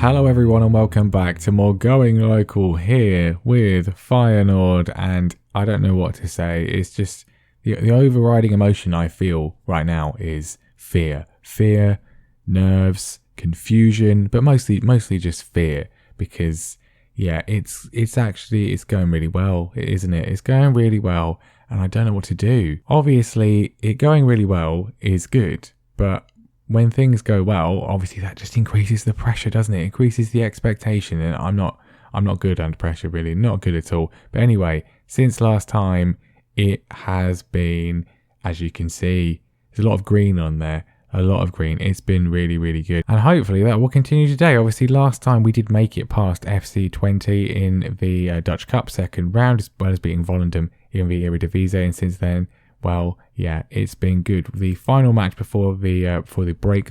Hello everyone and welcome back to more Going Local here with Feyenoord, and I don't know what to say. It's just the overriding emotion I feel right now is fear, nerves, confusion, but mostly just fear, because it's going really well, isn't it? It's going really well and I don't know what to do. Obviously, it going really well is good, but when things go well, obviously that just increases the pressure, doesn't it? Increases the expectation, and I'm not good under pressure, really, not good at all. But anyway, since last time, it has been, as you can see, there's a lot of green on there, a lot of green. It's been really, really good, and hopefully that will continue today. Obviously, last time we did make it past FC20 in the Dutch Cup second round, as well as beating Volendam in the Eredivisie, and since then, well, yeah, it's been good. The final match before the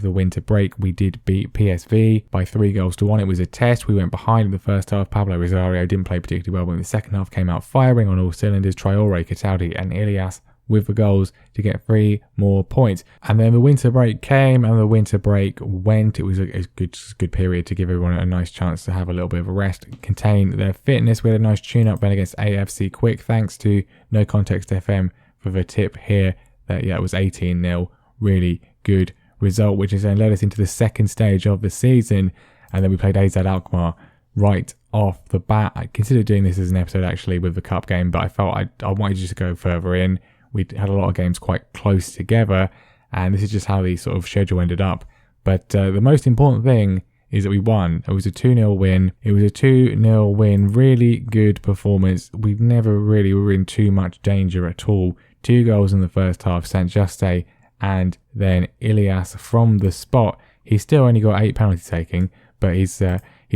winter break, we did beat PSV by 3-1. It was a test. We went behind in the first half. Pablo Rosario didn't play particularly well, but in the second half came out firing on all cylinders. Traore, Cataldi and Ilias with the goals to get 3 more points. And then the winter break came and the winter break went. It was a good period to give everyone a nice chance to have a little bit of a rest, contain their fitness. We had a nice tune-up then against AFC Quick, thanks to No Context FM for the tip here that it was 18-0, really good result, which has then led us into the second stage of the season. And then we played AZ Alkmaar right off the bat. I considered doing this as an episode actually with the cup game, but I felt I wanted just to go further in. We had a lot of games quite close together, and this is just how the sort of schedule ended up. But the most important thing is that we won. It was a 2-0 win. It was a 2-0 win, really good performance. We've never really were in too much danger at all. 2 goals in the first half, Saint Juste, and then Ilias from the spot. He's still only got 8 penalty taking, but he's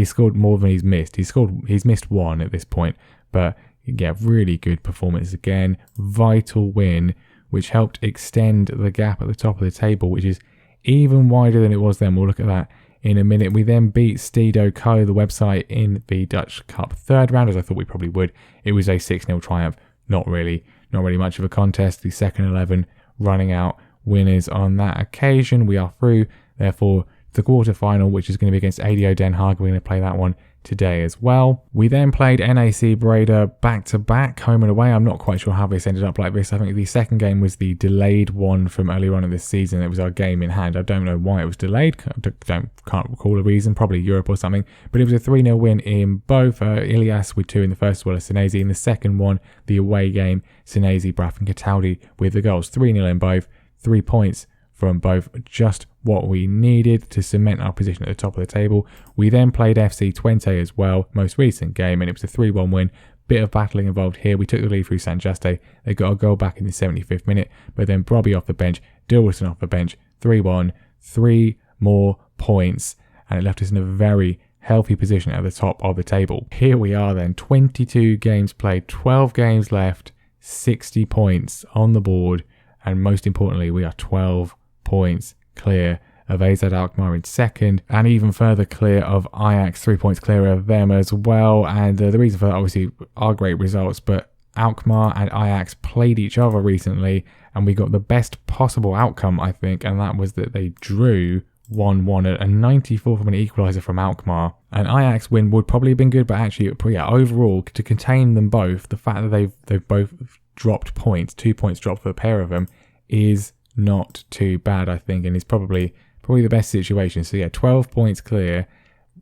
scored more than he's missed. He's missed 1 at this point, but yeah, really good performance again. Vital win, which helped extend the gap at the top of the table, which is even wider than it was then. We'll look at that in a minute. We then beat Stedo Co, the website, in the Dutch Cup third round, as I thought we probably would. It was a 6-0 triumph. Not really much of a contest. The second 11 running out winners on that occasion. We are through, therefore, the quarter-final, which is going to be against ADO Den Haag. We're going to play that one today as well. We then played NAC Breda back-to-back, home and away. I'm not quite sure how this ended up like this. I think the second game was the delayed one from earlier on in this season. It was our game in hand. I don't know why it was delayed. Can't recall a reason. Probably Europe or something. But it was a 3-0 win in both. Ilias with 2 in the first, as well as Senesi in the second one. The away game, Senesi, Braff and Cataldi with the goals. 3-0 in both. 3 points from both, just what we needed to cement our position at the top of the table. We then played FC20 as well, most recent game, and it was a 3-1 win. Bit of battling involved here. We took the lead through Saint Juste. They got a goal back in the 75th minute, but then Brobby off the bench, Dilwerson off the bench, 3-1, 3 more points, and it left us in a very healthy position at the top of the table. Here we are then, 22 games played, 12 games left, 60 points on the board, and most importantly, we are 12 points clear of AZ Alkmaar in second, and even further clear of Ajax, 3 points clear of them as well. And the reason for that obviously are great results, but Alkmaar and Ajax played each other recently and we got the best possible outcome, I think, and that was that they drew 1-1 at a 94th minute equaliser from Alkmaar. An Ajax win would probably have been good, but actually, overall, to contain them both, the fact that they've both dropped points, 2 points dropped for the pair of them, is not too bad, I think, and it's probably the best situation. So yeah, 12 points clear.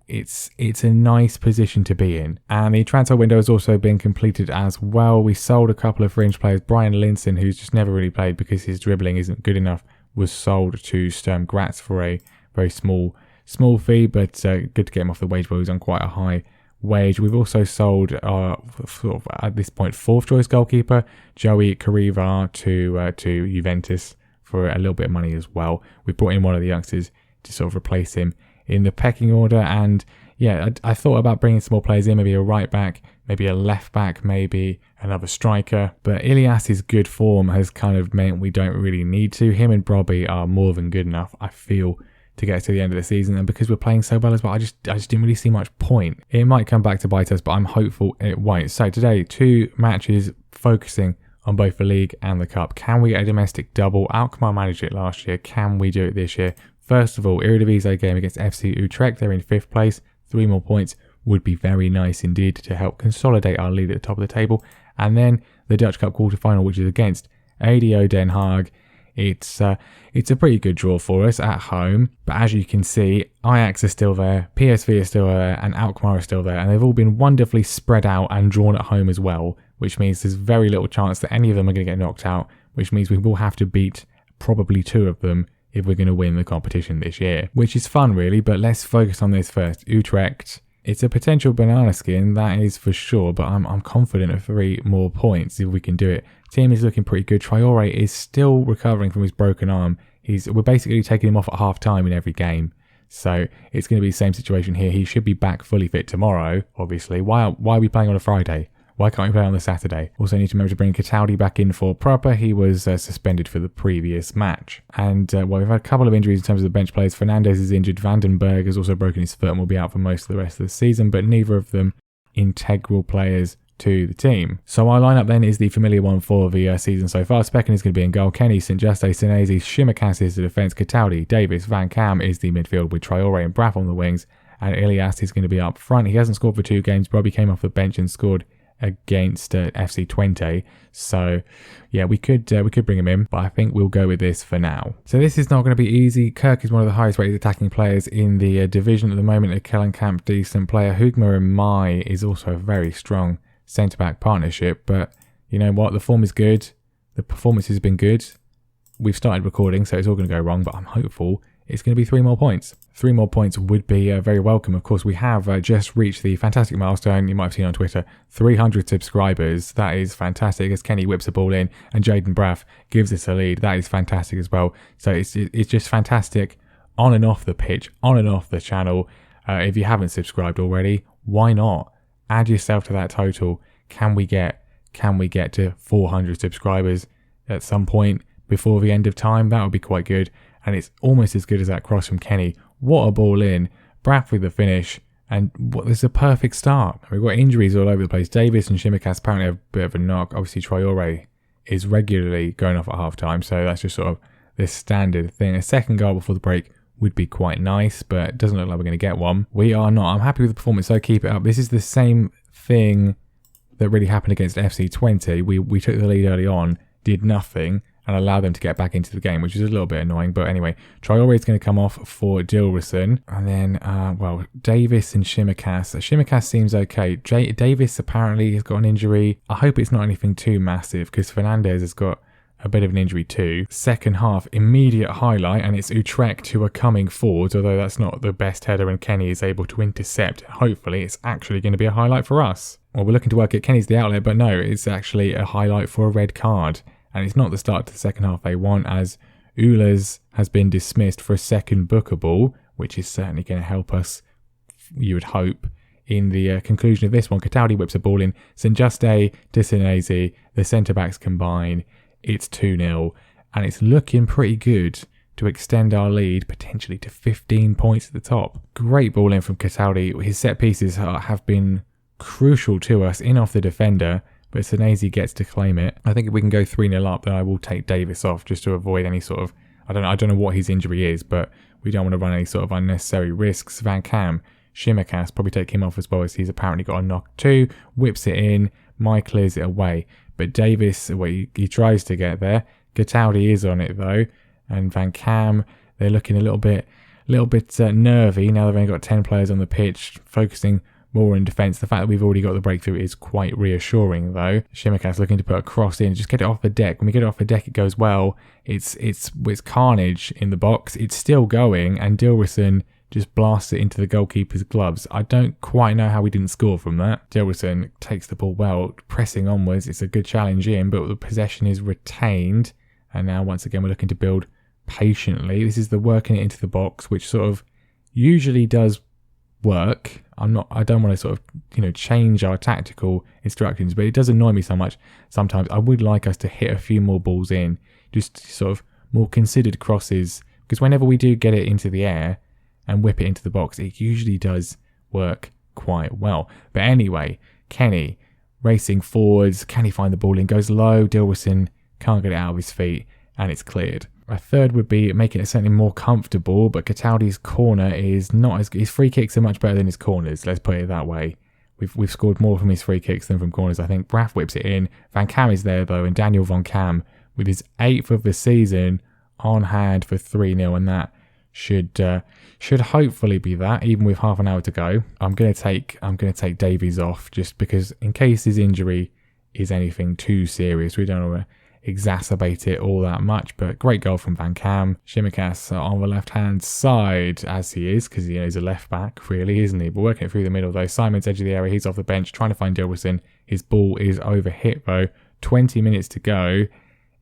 It's a nice position to be in. And the transfer window has also been completed as well. We sold a couple of fringe players. Brian Linson, who's just never really played because his dribbling isn't good enough, was sold to Sturm Graz for a very small fee, but good to get him off the wage bill. He's on quite a high wage. We've also sold at this point 4th choice goalkeeper Joey Cariva to Juventus for a little bit of money as well. We brought in one of the youngsters to sort of replace him in the pecking order, and yeah, I thought about bringing some more players in, maybe a right back, maybe a left back, maybe another striker, but Ilias's good form has kind of meant we don't really need to. Him and Brobby are more than good enough, I feel, to get us to the end of the season, and because we're playing so well as well, I just didn't really see much point. It might come back to bite us, but I'm hopeful it won't. So today, 2 matches focusing on both the league and the cup. Can we get a domestic double? Alkmaar managed it last year. Can we do it this year? First of all, Eredivisie game against FC Utrecht. They're in 5th place, 3 more points would be very nice indeed to help consolidate our lead at the top of the table. And then the Dutch Cup quarter-final, which is against ADO Den Haag. It's a pretty good draw for us at home, but as you can see, Ajax are still there, PSV are still there, and Alkmaar are still there, and they've all been wonderfully spread out and drawn at home as well, which means there's very little chance that any of them are going to get knocked out, which means we will have to beat probably 2 of them if we're going to win the competition this year, which is fun really. But let's focus on this first. Utrecht. It's a potential banana skin, that is for sure, but I'm confident of 3 more points if we can do it. Team is looking pretty good. Traore is still recovering from his broken arm. We're basically taking him off at half time in every game. So it's going to be the same situation here. He should be back fully fit tomorrow, obviously. Why are we playing on a Friday? Why can't we play on the Saturday? Also need to remember to bring Cataldi back in for proper. He was suspended for the previous match. And we've had a couple of injuries in terms of the bench players. Fernandez is injured. Vandenberg has also broken his foot and will be out for most of the rest of the season, but neither of them integral players to the team. So our lineup then is the familiar one for the season so far. Specken is going to be in goal. Kenny, St. Juste, Senesi, Shimikas is the defence. Cataldi, Davis, Van Kam is the midfield with Traore and Braff on the wings. And Ilias is going to be up front. He hasn't scored for 2 games. Bobby came off the bench and scored against FC20, so yeah, we could bring him in, but I think we'll go with this for now. So this is not going to be easy. Kirk is one of the highest rated attacking players in the division at the moment. A Kellenkamp, decent player. Hugma and Mai is also a very strong centre-back partnership, but you know what, the form is good, the performance has been good. We've started recording, so it's all going to go wrong, but I'm hopeful it's going to be 3 more points. 3 more points would be very welcome. Of course, we have just reached the fantastic milestone, you might have seen on Twitter, 300 subscribers. That is fantastic, as Kenny whips the ball in and Jaden Braff gives us a lead. That is fantastic as well. So it's just fantastic on and off the pitch, on and off the channel. If you haven't subscribed already, why not? Add yourself to that total. Can we get to 400 subscribers at some point before the end of time? That would be quite good. And it's almost as good as that cross from Kenny. What a ball in. Braff with the finish. And this is a perfect start. We've got injuries all over the place. Davis and Shimikas apparently have a bit of a knock. Obviously, Traore is regularly going off at half time. So that's just sort of this standard thing. A second goal before the break would be quite nice, but it doesn't look like we're going to get one. We are not. I'm happy with the performance, so keep it up. This is the same thing that really happened against FC20. We took the lead early on, did nothing, and allowed them to get back into the game, which is a little bit annoying. But anyway, Traore is going to come off for Dilrosun. And then, Davis and Shimikas. Shimikas seems okay. Davis apparently has got an injury. I hope it's not anything too massive, because Fernandez has got a bit of an injury too. Second half, immediate highlight, and it's Utrecht who are coming forward, although that's not the best header, and Kenny is able to intercept. Hopefully, it's actually going to be a highlight for us. Well, we're looking to work it. Kenny's the outlet, but no, it's actually a highlight for a red card. And it's not the start to the second half they want, as Ulas has been dismissed for a second bookable, which is certainly going to help us, you would hope, in the conclusion of this one. Cataldi whips a ball in. St. Juste to Senesi. The centre-backs combine. It's 2-0. And it's looking pretty good to extend our lead potentially to 15 points at the top. Great ball in from Cataldi. His set pieces have been crucial to us in off the defender, but Senesi gets to claim it. I think if we can go 3-0 up, then I will take Davis off just to avoid any sort of, I don't know what his injury is, but we don't want to run any sort of unnecessary risks. Van Kam, Shimikas, probably take him off as well, as he's apparently got a knock too. Whips it in, Mai clears it away. But Davis, he tries to get there. Cataldi is on it though, and Van Kam, they're looking a little bit nervy now. They've only got 10 players on the pitch, focusing more in defence. The fact that we've already got the breakthrough is quite reassuring though. Shimikas looking to put a cross in, just get it off the deck. When we get it off the deck, it goes well. It's carnage in the box. It's still going, and Dilrosun just blasts it into the goalkeeper's gloves. I don't quite know how we didn't score from that. Dilrosun takes the ball well, pressing onwards. It's a good challenge in, but the possession is retained. And now once again we're looking to build patiently. This is the working it into the box, which sort of usually does work. I don't want to sort of, change our tactical instructions, but it does annoy me so much sometimes. I would like us to hit a few more balls in, just sort of more considered crosses, because whenever we do get it into the air and whip it into the box, it usually does work quite well. But anyway, Kenny racing forwards. Can he find the ball in? Goes low. Dilrosun can't get it out of his feet, and it's cleared. A third would be making it certainly more comfortable, but Cataldi's corner is not as... His free kicks are much better than his corners, let's put it that way. We've scored more from his free kicks than from corners, I think. Braff whips it in. Van Kam is there, though, and Daniel Van Kam, with his 8th of the season, on hand for 3-0, and that should hopefully be that, even with half an hour to go. I'm gonna take Davies off, just because in case his injury is anything too serious, we don't want to exacerbate it all that much. But great goal from Van Kam. Shimikas on the left hand side, as he is, because he's a left back, really, isn't he? But working it through the middle though. Simon's edge of the area, he's off the bench, trying to find Dilberson. His ball is over hit though. 20 minutes to go.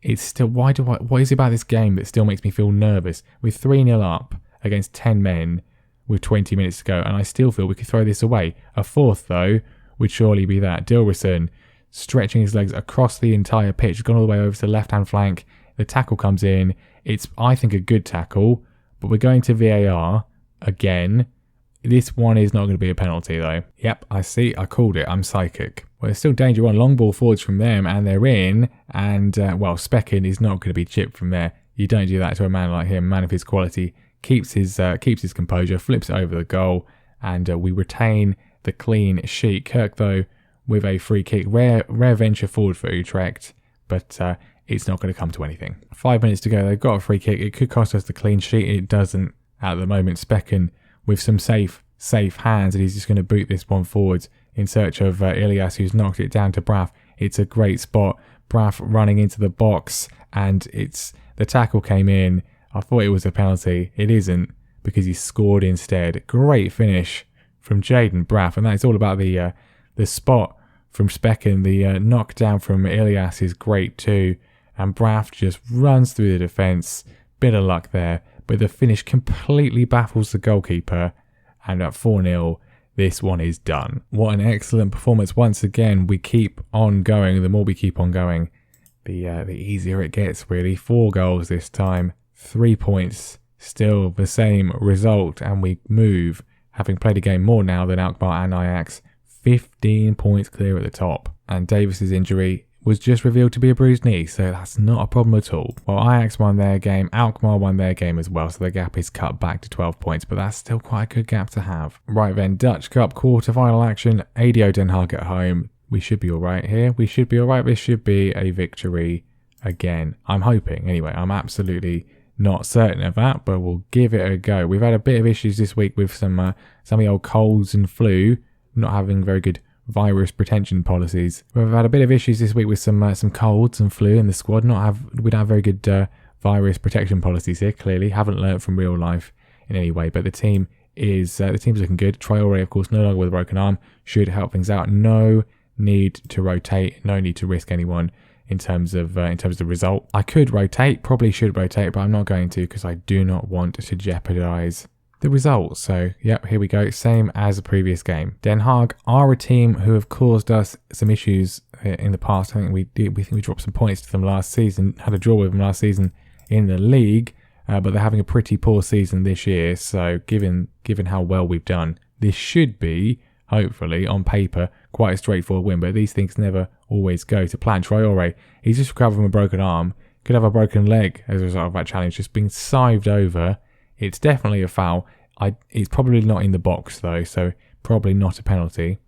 It's still, what is it about this game that still makes me feel nervous? We're 3-0 up against 10 men with 20 minutes to go, and I still feel we could throw this away. A fourth, though, would surely be that. Dilberson stretching his legs across the entire pitch, gone all the way over to the left-hand flank. The tackle comes in. It's, I think, a good tackle, but we're going to VAR again. This one is not going to be a penalty, though. Yep, I see. I called it. I'm psychic. Well, there's still danger on. Long ball forwards from them, and they're in. And, well, Speckin is not going to be chipped from there. You don't do that to a man like him, a man of his quality. Keeps his composure, flips it over the goal, and we retain the clean sheet. Kirk, though, with a free kick. Rare venture forward for Utrecht, but it's not going to come to anything. 5 minutes to go. They've got a free kick. It could cost us the clean sheet. It doesn't at the moment. Speckin with some safe hands, and he's just going to boot this one forwards in search of Ilias, who's knocked it down to Braff. It's a great spot. Braff running into the box, and the tackle came in. I thought it was a penalty. It isn't, because he scored instead. Great finish from Jaden Braff, and that's all about the spot from Speckin. The knockdown from Ilias is great too, and Braff just runs through the defence. Bit of luck there, but the finish completely baffles the goalkeeper, and at 4-0, this one is done. What an excellent performance. Once again, we keep on going. The more we keep on going, the easier it gets, really. 4 goals this time. 3 points, still the same result, and we move, having played a game more now than Alkmaar and Ajax, 15 points clear at the top. And Davis's injury was just revealed to be a bruised knee, so that's not a problem at all. Well, Ajax won their game, Alkmaar won their game as well, so the gap is cut back to 12 points, but that's still quite a good gap to have. Right then, Dutch Cup quarter-final action, ADO Den Haag at home. We should be alright here. We should be alright. This should be a victory again. I'm hoping, anyway. I'm absolutely not certain of that, but we'll give it a go. We've had a bit of issues this week with some of the old colds and flu, not having very good virus protection policies. We've had a bit of issues this week with some colds and flu in the squad. We don't have very good virus protection policies here. Clearly, haven't learnt from real life in any way. But the team's looking good. Traore, of course, no longer with a broken arm, should help things out. No need to rotate. No need to risk anyone in terms of the result. I could rotate, probably should rotate, but I'm not going to, because I do not want to jeopardise the result. So, yep, here we go. Same as the previous game. Den Haag are a team who have caused us some issues in the past. I think we dropped some points to them last season, had a draw with them last season in the league, but they're having a pretty poor season this year. So, given how well we've done, this should be, hopefully, on paper, quite a straightforward win, but these things never always go to plan. Traore, he's just recovered from a broken arm, could have a broken leg as a result of that challenge, just being sived over. It's definitely a foul. It's probably not in the box though, so probably not a penalty.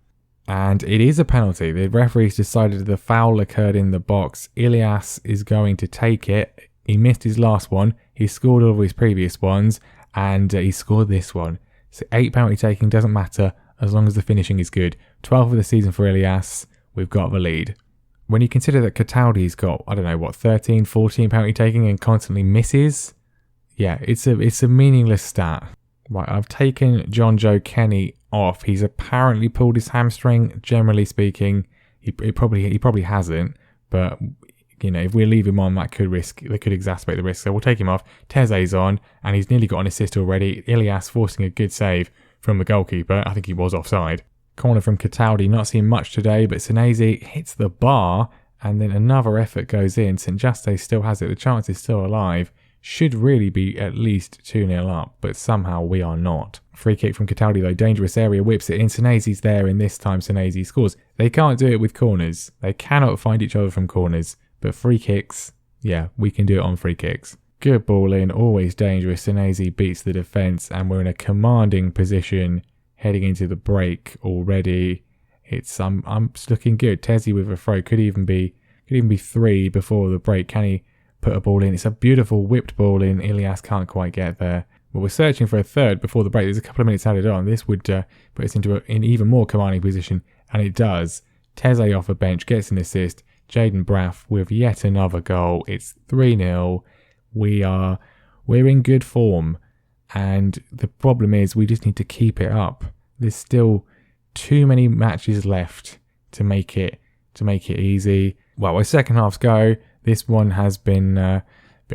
And it is a penalty. The referees decided the foul occurred in the box. Ilias is going to take it. He missed his last one. He scored all of his previous ones, and he scored this one. So 8 penalty taking doesn't matter as long as the finishing is good. 12 of the season for Ilias. We've got the lead. When you consider that Cataldi's got, 13, 14 penalty taking and constantly misses, yeah, it's a meaningless stat. Right, I've taken John Joe Kenny off. He's apparently pulled his hamstring. Generally speaking, he probably hasn't, but if we leave him on, they could exacerbate the risk. So we'll take him off. Teze's on, and he's nearly got an assist already. Ilias forcing a good save from the goalkeeper. I think he was offside. Corner from Cataldi, not seeing much today, but Senesi hits the bar, and then another effort goes in. St. Juste still has it. The chance is still alive. Should really be at least 2-0 up, but somehow we are not. Free kick from Cataldi though, dangerous area, whips it in. Senesi's there, and this time Senesi scores. They can't do it with corners. They cannot find each other from corners, but free kicks, yeah, we can do it on free kicks. Good ball in, always dangerous. Senesi beats the defence, and we're in a commanding position heading into the break already. I'm looking good. Tezzy with a throw could even be 3 before the break. Can he put a ball in? It's a beautiful whipped ball in. Ilias can't quite get there. But we're searching for a third before the break. There's a couple of minutes added on. This would put us into an even more commanding position, and it does. Teze off a bench gets an assist. Jaden Braff with yet another goal. It's 3-0. We're in good form, and the problem is we just need to keep it up. There's still too many matches left to make it easy. Well, as second halves go, this one has been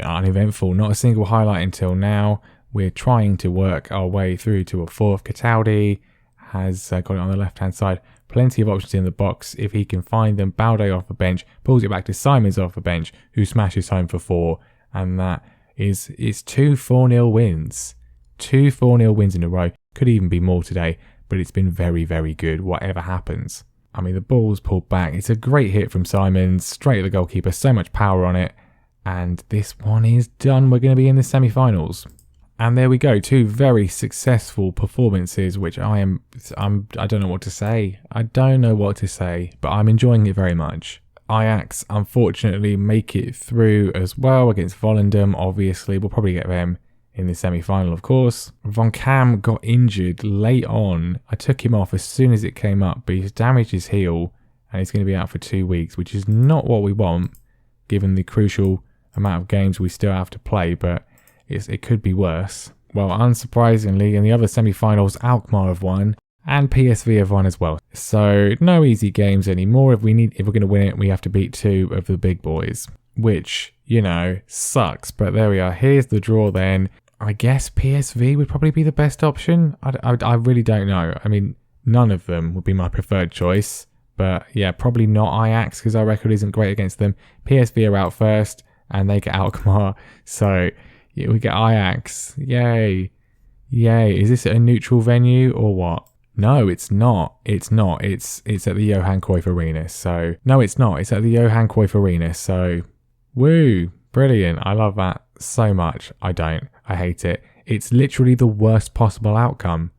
uneventful. Not a single highlight until now. We're trying to work our way through to a fourth. Cataldi has got it on the left-hand side. Plenty of options in the box if he can find them. Balde off the bench, pulls it back to Simons off the bench, who smashes home for 4. And that is 2 4-0 wins. 2 4-0 wins in a row. Could even be more today, but it's been very, very good, whatever happens. I mean, the ball's pulled back. It's a great hit from Simons, straight at the goalkeeper, so much power on it. And this one is done. We're going to be in the semi-finals. And there we go, 2 very successful performances, which I don't know what to say. But I'm enjoying it very much. Ajax, unfortunately, make it through as well against Volendam. Obviously, we'll probably get them in the semi-final, of course. Von Kam got injured late on. I took him off as soon as it came up, but he's damaged his heel, and he's going to be out for 2 weeks, which is not what we want, given the crucial amount of games we still have to play, but it could be worse. Well, unsurprisingly, in the other semi-finals, Alkmaar have won, and PSV have won as well. So no easy games anymore. If we're going to win it, we have to beat 2 of the big boys, which, sucks. But there we are. Here's the draw then. I guess PSV would probably be the best option. I really don't know. I mean, none of them would be my preferred choice. But yeah, probably not Ajax because our record isn't great against them. PSV are out first and they get Alkmaar. So yeah, we get Ajax. Yay. Is this a neutral venue or what? No, it's not. It's at the Johan Cruyff Arena. So no, it's not. It's at the Johan Cruyff Arena. So woo, brilliant. I love that so much. I hate it. It's literally the worst possible outcome.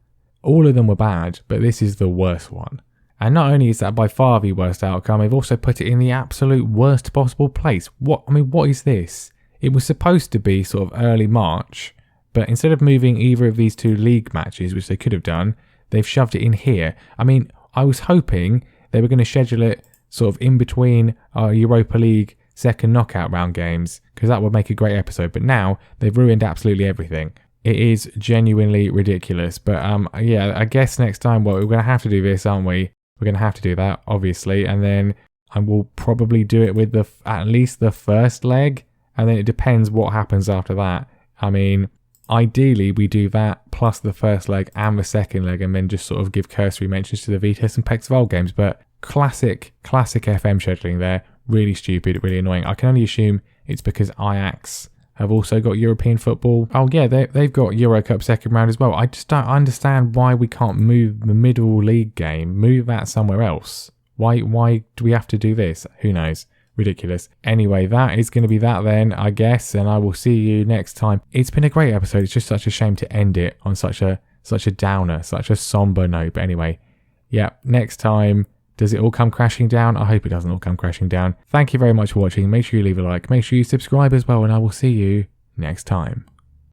All of them were bad, but this is the worst one. And not only is that by far the worst outcome, they've also put it in the absolute worst possible place. What is this? It was supposed to be sort of early March, but instead of moving either of these 2 league matches, which they could have done, they've shoved it in here. I mean, I was hoping they were going to schedule it sort of in between our Europa League second knockout round games, because that would make a great episode. But now they've ruined absolutely everything. It is genuinely ridiculous. But yeah, I guess next time, well, we're going to have to do this, aren't we? We're going to have to do that, obviously. And then I will probably do it with at least the first leg. And then it depends what happens after that. I mean, ideally, we do that plus the first leg and the second leg, and then just sort of give cursory mentions to the Vitesse and Pexval games. But classic FM scheduling there. Really stupid, really annoying. I can only assume it's because Ajax have also got European football. Oh yeah, they've got Euro Cup second round as well. I just don't understand why we can't move the middle league game, move that somewhere else. Why do we have to do this? Who knows? Ridiculous. Anyway, that is going to be that then, I guess, and I will see you next time. It's been a great episode. It's just such a shame to end it on such a downer, such a somber note. But anyway, yeah, next time, does it all come crashing down? I hope it doesn't all come crashing down. Thank you very much for watching. Make sure you leave a like. Make sure you subscribe as well, and I will see you next time.